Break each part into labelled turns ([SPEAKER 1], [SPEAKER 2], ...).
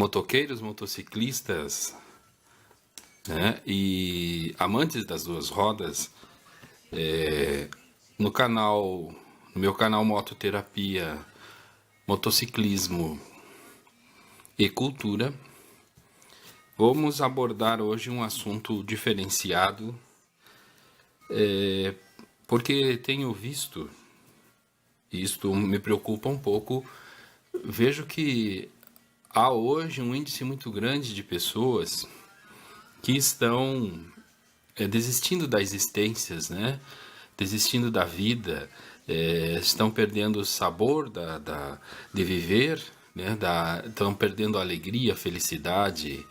[SPEAKER 1] motoqueiros, motociclistas, né, e amantes das duas rodas, no meu canal Mototerapia, Motociclismo e Cultura, vamos abordar hoje um assunto diferenciado, porque tenho visto, e isto me preocupa um pouco, vejo que há hoje um índice muito grande de pessoas que estão desistindo da existência, né? Desistindo da vida, estão perdendo o sabor de viver, né? Estão perdendo a alegria, a felicidade.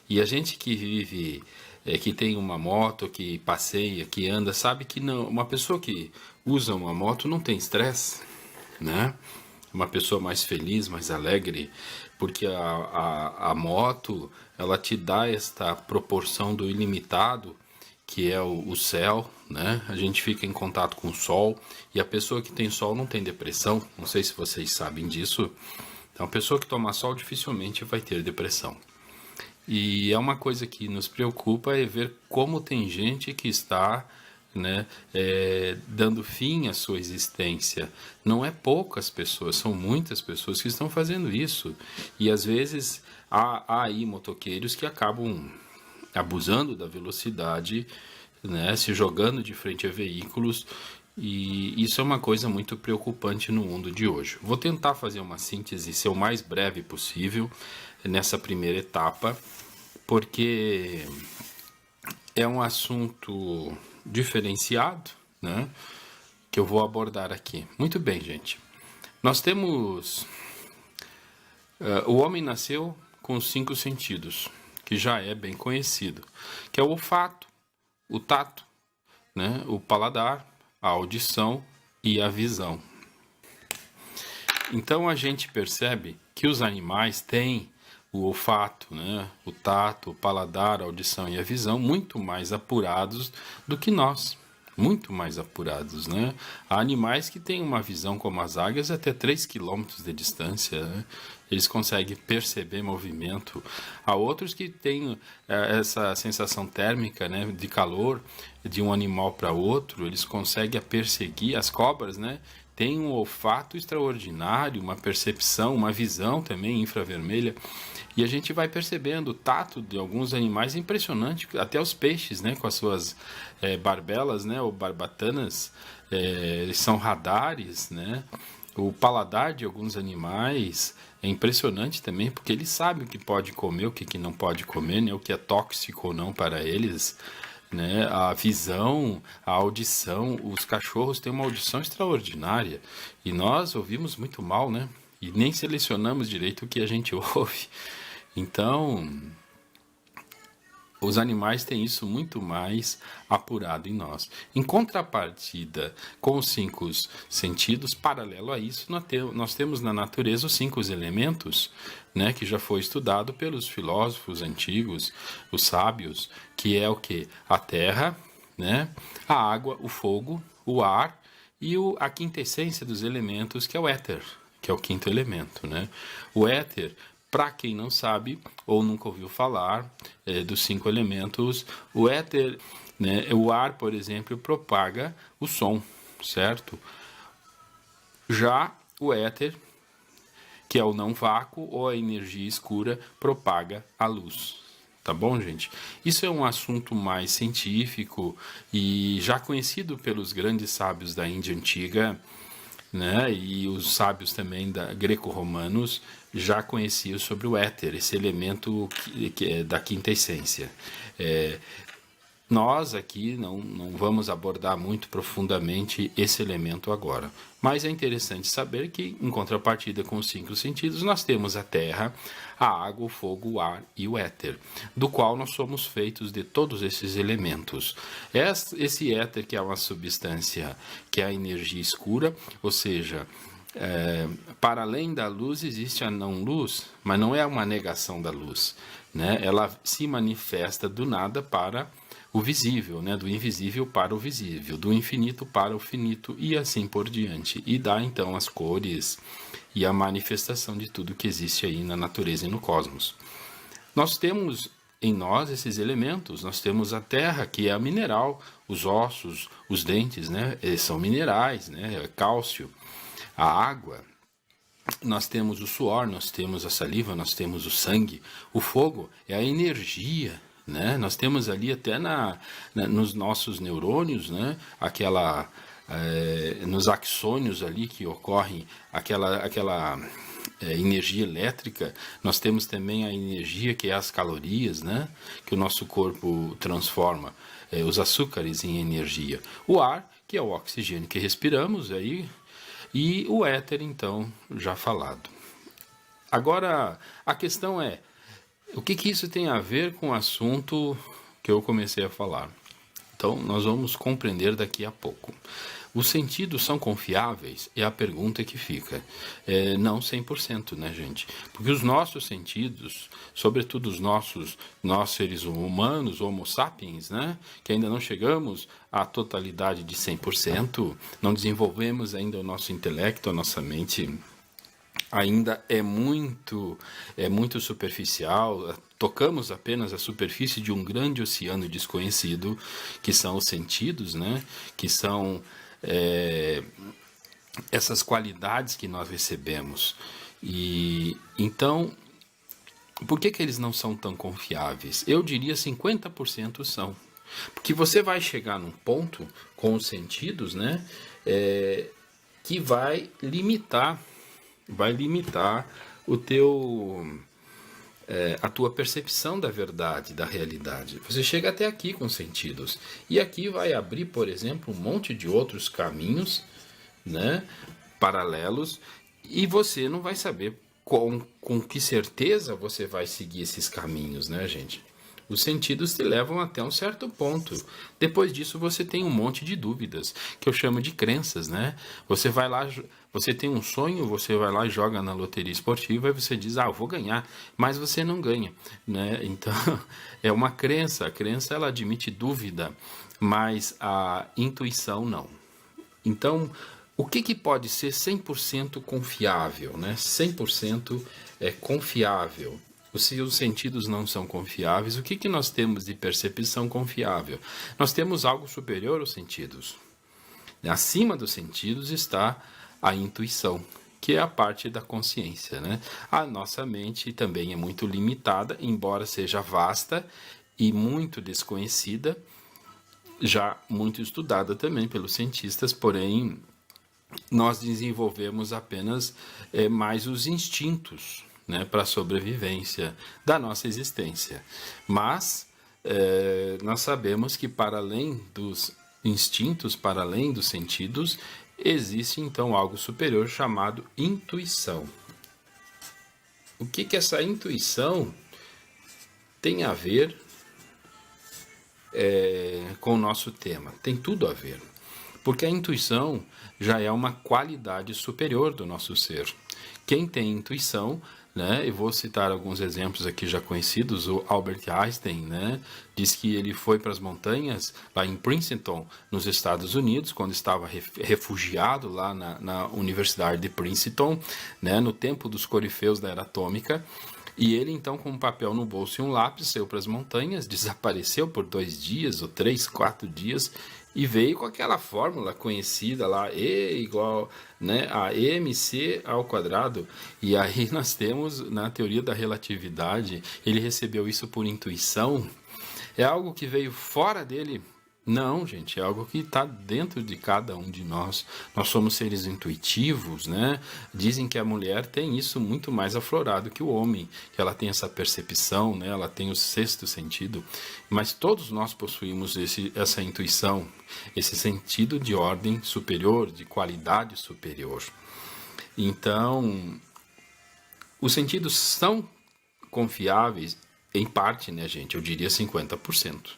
[SPEAKER 1] E a gente que vive, que tem uma moto, que passeia, que anda, sabe que não, uma pessoa que usa uma moto não tem estresse, né? Uma pessoa mais feliz, mais alegre, porque a moto, ela te dá esta proporção do ilimitado, que é o céu, né? A gente fica em contato com o sol, e a pessoa que tem sol não tem depressão, não sei se vocês sabem disso. Então, a pessoa que toma sol dificilmente vai ter depressão. E é uma coisa que nos preocupa é ver como tem gente que está, né, dando fim à sua existência. Não é poucas pessoas, são muitas pessoas que estão fazendo isso. E às vezes há aí motoqueiros que acabam abusando da velocidade, né, se jogando de frente a veículos. E isso é uma coisa muito preocupante no mundo de hoje. Vou tentar fazer uma síntese, ser o mais breve possível nessa primeira etapa, porque é um assunto diferenciado, né, que eu vou abordar aqui. Muito bem, gente. Nós temos... o homem nasceu com 5 sentidos, que já é bem conhecido, que é o olfato, o tato, né, o paladar, a audição e a visão. Então a gente percebe que os animais têm o olfato, né, o tato, o paladar, a audição e a visão muito mais apurados do que nós. Muito mais apurados, né? Há animais que têm uma visão como as águias até 3 quilômetros de distância, né? Eles conseguem perceber movimento. Há outros que têm essa sensação térmica, né, de calor de um animal para outro, eles conseguem perseguir as cobras, né? Tem um olfato extraordinário, uma percepção, uma visão também infravermelha. E a gente vai percebendo o tato de alguns animais impressionante, até os peixes, né, com as suas barbelas, né, ou barbatanas, eles são radares, né? O paladar de alguns animais é impressionante também, porque eles sabem o que pode comer, o que não pode comer, né, o que é tóxico ou não para eles. Né, a visão, a audição, os cachorros têm uma audição extraordinária e nós ouvimos muito mal, né? E nem selecionamos direito o que a gente ouve. Então, os animais têm isso muito mais apurado em nós. Em contrapartida, com os 5 sentidos, paralelo a isso, nós temos na natureza os 5 elementos, né, que já foi estudado pelos filósofos antigos, os sábios, que é o que? A terra, né, a água, o fogo, o ar e a quinta essência dos elementos, que é o éter, que é o 5º elemento, né? O éter, para quem não sabe ou nunca ouviu falar dos 5 elementos, o éter, né, o ar, por exemplo, propaga o som, certo? Já o éter, que é o não vácuo ou a energia escura, propaga a luz. Tá bom, gente? Isso é um assunto mais científico e já conhecido pelos grandes sábios da Índia Antiga, né? E os sábios também greco-romanos já conheciam sobre o éter, esse elemento que é da quinta essência. Nós aqui não vamos abordar muito profundamente esse elemento agora, mas é interessante saber que, em contrapartida com os 5 sentidos, nós temos a terra, a água, o fogo, o ar e o éter, do qual nós somos feitos de todos esses elementos. Esse éter, que é uma substância que é a energia escura, ou seja, para além da luz existe a não-luz, mas não é uma negação da luz, né? Ela se manifesta do nada para o visível, né? Do invisível para o visível, do infinito para o finito e assim por diante. E dá então as cores e a manifestação de tudo que existe aí na natureza e no cosmos. Nós temos em nós esses elementos, nós temos a terra, que é a mineral, os ossos, os dentes, né? Eles são minerais, né? Cálcio, a água. Nós temos o suor, nós temos a saliva, nós temos o sangue. O fogo é a energia, né? Nós temos ali até nos nossos neurônios, né? Nos axônios ali que ocorrem aquela energia elétrica. Nós temos também a energia que é as calorias, né? Que o nosso corpo transforma os açúcares em energia. O ar, que é o oxigênio que respiramos aí, e o éter, então, já falado. Agora, a questão é, o que isso tem a ver com o assunto que eu comecei a falar? Então, nós vamos compreender daqui a pouco. Os sentidos são confiáveis? É a pergunta que fica. Não 100%, né, gente? Porque os nossos sentidos, sobretudo nós seres humanos, homo sapiens, né, que ainda não chegamos à totalidade de 100%, não desenvolvemos ainda o nosso intelecto, a nossa mente ainda é muito superficial, tocamos apenas a superfície de um grande oceano desconhecido, que são os sentidos, né? Que são essas qualidades que nós recebemos. E então, por que eles não são tão confiáveis? Eu diria 50% são. Porque você vai chegar num ponto com os sentidos, né? Que vai limitar a tua percepção da verdade, da realidade. Você chega até aqui com sentidos. E aqui vai abrir, por exemplo, um monte de outros caminhos, né, paralelos, e você não vai saber com que certeza você vai seguir esses caminhos, né, gente? Os sentidos te levam até um certo ponto. Depois disso, você tem um monte de dúvidas, que eu chamo de crenças, né? Você vai lá, você tem um sonho, você vai lá e joga na loteria esportiva e você diz, eu vou ganhar, mas você não ganha, né? Então, é uma crença. A crença, ela admite dúvida, mas a intuição não. Então, o que pode ser 100% confiável, né? 100% confiável. Se os sentidos não são confiáveis, o que nós temos de percepção confiável? Nós temos algo superior aos sentidos. Acima dos sentidos está a intuição, que é a parte da consciência, né? A nossa mente também é muito limitada, embora seja vasta e muito desconhecida, já muito estudada também pelos cientistas, porém nós desenvolvemos apenas mais os instintos, né, para a sobrevivência da nossa existência. Mas nós sabemos que para além dos instintos, para além dos sentidos, existe então algo superior chamado intuição. O que essa intuição tem a ver com o nosso tema? Tem tudo a ver. Porque a intuição já é uma qualidade superior do nosso ser. Quem tem intuição, né, eu vou citar alguns exemplos aqui já conhecidos, o Albert Einstein, né, diz que ele foi para as montanhas, lá em Princeton, nos Estados Unidos, quando estava refugiado lá na Universidade de Princeton, né, no tempo dos corifeus da era atômica, e ele então com um papel no bolso e um lápis saiu para as montanhas, desapareceu por 2 dias, ou 3, 4 dias, e veio com aquela fórmula conhecida lá, E igual, né, a mc ao quadrado. E aí nós temos, na teoria da relatividade, ele recebeu isso por intuição. É algo que veio fora dele? Não, gente, é algo que está dentro de cada um de nós. Nós somos seres intuitivos, né? Dizem que a mulher tem isso muito mais aflorado que o homem, que ela tem essa percepção, né? Ela tem o 6º sentido, mas todos nós possuímos essa intuição, esse sentido de ordem superior, de qualidade superior. Então, os sentidos são confiáveis em parte, né, gente? Eu diria 50%.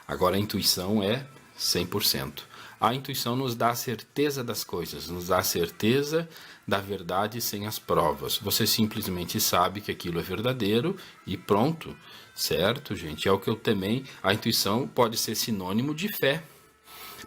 [SPEAKER 1] Agora, a intuição é 100%. A intuição nos dá a certeza das coisas, nos dá a certeza da verdade sem as provas. Você simplesmente sabe que aquilo é verdadeiro e pronto, certo, gente? É o que eu também... A intuição pode ser sinônimo de fé,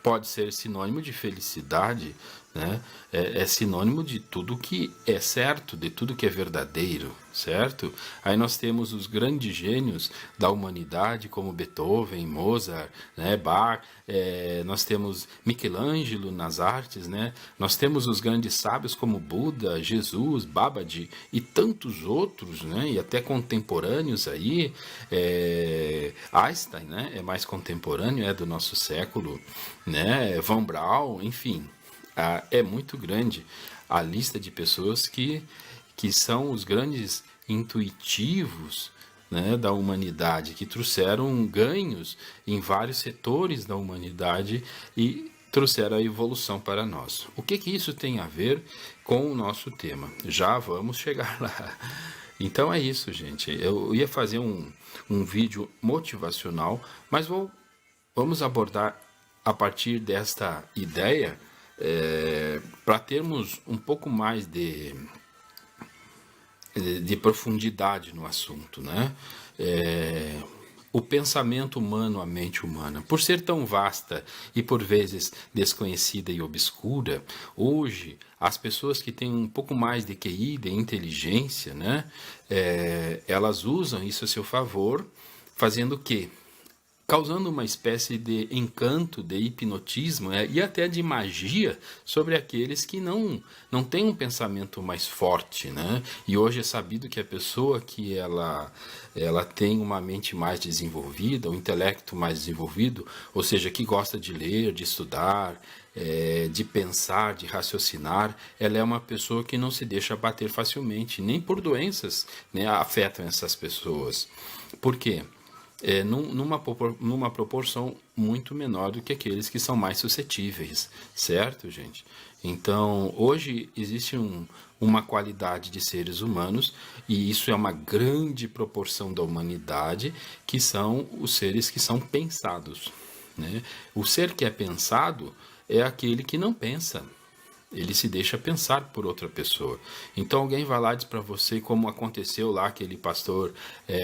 [SPEAKER 1] pode ser sinônimo de felicidade, né? É sinônimo de tudo que é certo, de tudo que é verdadeiro, certo? Aí nós temos os grandes gênios da humanidade, como Beethoven, Mozart, né? Bach, nós temos Michelangelo nas artes, né? Nós temos os grandes sábios como Buda, Jesus, Babaji e tantos outros, né? E até contemporâneos aí, Einstein, né? É mais contemporâneo, é do nosso século, né? Von Braun, enfim. É muito grande a lista de pessoas que são os grandes intuitivos, né, da humanidade, que trouxeram ganhos em vários setores da humanidade e trouxeram a evolução para nós. O que isso tem a ver com o nosso tema? Já vamos chegar lá. Então é isso, gente. Eu ia fazer um vídeo motivacional, mas vamos abordar a partir desta ideia, para termos um pouco mais de profundidade no assunto, né? O pensamento humano, a mente humana, por ser tão vasta e por vezes desconhecida e obscura, hoje as pessoas que têm um pouco mais de QI, de inteligência, né? Elas usam isso a seu favor, fazendo o quê? Causando uma espécie de encanto, de hipnotismo, e até de magia sobre aqueles que não têm um pensamento mais forte, né? E hoje é sabido que a pessoa que ela tem uma mente mais desenvolvida, um intelecto mais desenvolvido, ou seja, que gosta de ler, de estudar, de pensar, de raciocinar, ela é uma pessoa que não se deixa abater facilmente, nem por doenças, né, afetam essas pessoas. Por quê? Numa proporção muito menor do que aqueles que são mais suscetíveis, certo, gente? Então, hoje existe uma qualidade de seres humanos, e isso é uma grande proporção da humanidade, que são os seres que são pensados, né? O ser que é pensado é aquele que não pensa. Ele se deixa pensar por outra pessoa. Então alguém vai lá e diz para você, como aconteceu lá, aquele pastor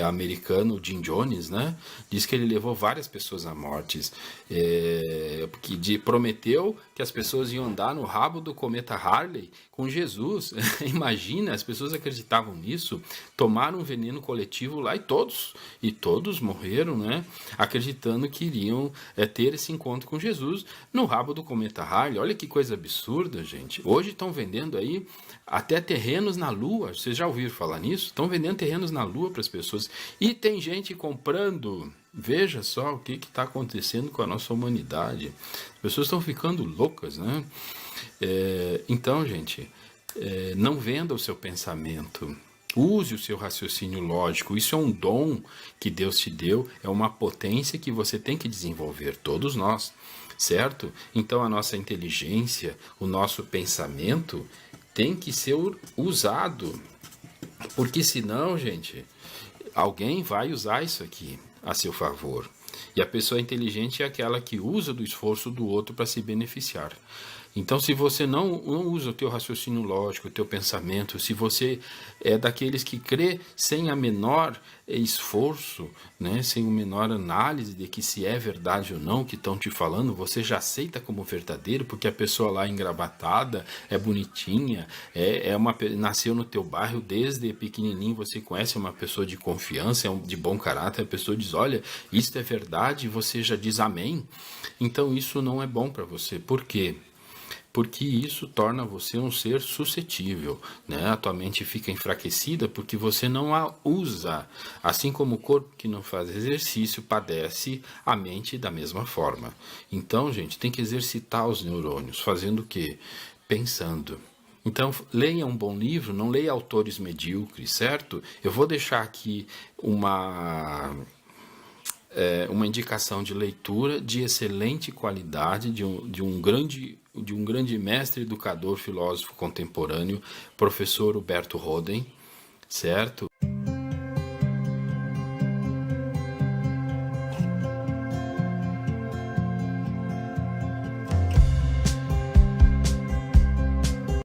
[SPEAKER 1] americano, Jim Jones, né? Diz que ele levou várias pessoas à morte, prometeu que as pessoas iam andar no rabo do cometa Halley com Jesus. Imagina, as pessoas acreditavam nisso, tomaram um veneno coletivo lá e todos morreram, né? Acreditando que iriam ter esse encontro com Jesus no rabo do cometa Halley. Olha que coisa absurda, gente. Hoje estão vendendo aí até terrenos na Lua. Vocês já ouviram falar nisso? Estão vendendo terrenos na Lua para as pessoas. E tem gente comprando. Veja só o que está acontecendo com a nossa humanidade. As pessoas estão ficando loucas, né? Então, gente, não venda o seu pensamento. Use o seu raciocínio lógico. Isso é um dom que Deus te deu. É uma potência que você tem que desenvolver, todos nós. Certo? Então a nossa inteligência, o nosso pensamento tem que ser usado, porque senão, gente, alguém vai usar isso aqui a seu favor. E a pessoa inteligente é aquela que usa do esforço do outro para se beneficiar. Então, se você não usa o teu raciocínio lógico, o teu pensamento, se você é daqueles que crê sem a menor esforço, né, sem a menor análise de que se é verdade ou não o que estão te falando, você já aceita como verdadeiro, porque a pessoa lá engravatada é bonitinha, nasceu no teu bairro desde pequenininho, você conhece uma pessoa de confiança, de bom caráter, a pessoa diz, olha, isso é verdade, e você já diz amém. Então, isso não é bom para você. Por quê? Porque isso torna você um ser suscetível, né? A tua mente fica enfraquecida porque você não a usa. Assim como o corpo que não faz exercício padece, a mente da mesma forma. Então, gente, tem que exercitar os neurônios. Fazendo o quê? Pensando. Então, leia um bom livro, não leia autores medíocres, certo? Eu vou deixar aqui uma indicação de leitura de excelente qualidade de um grande mestre, educador, filósofo contemporâneo, professor Huberto Roden, certo?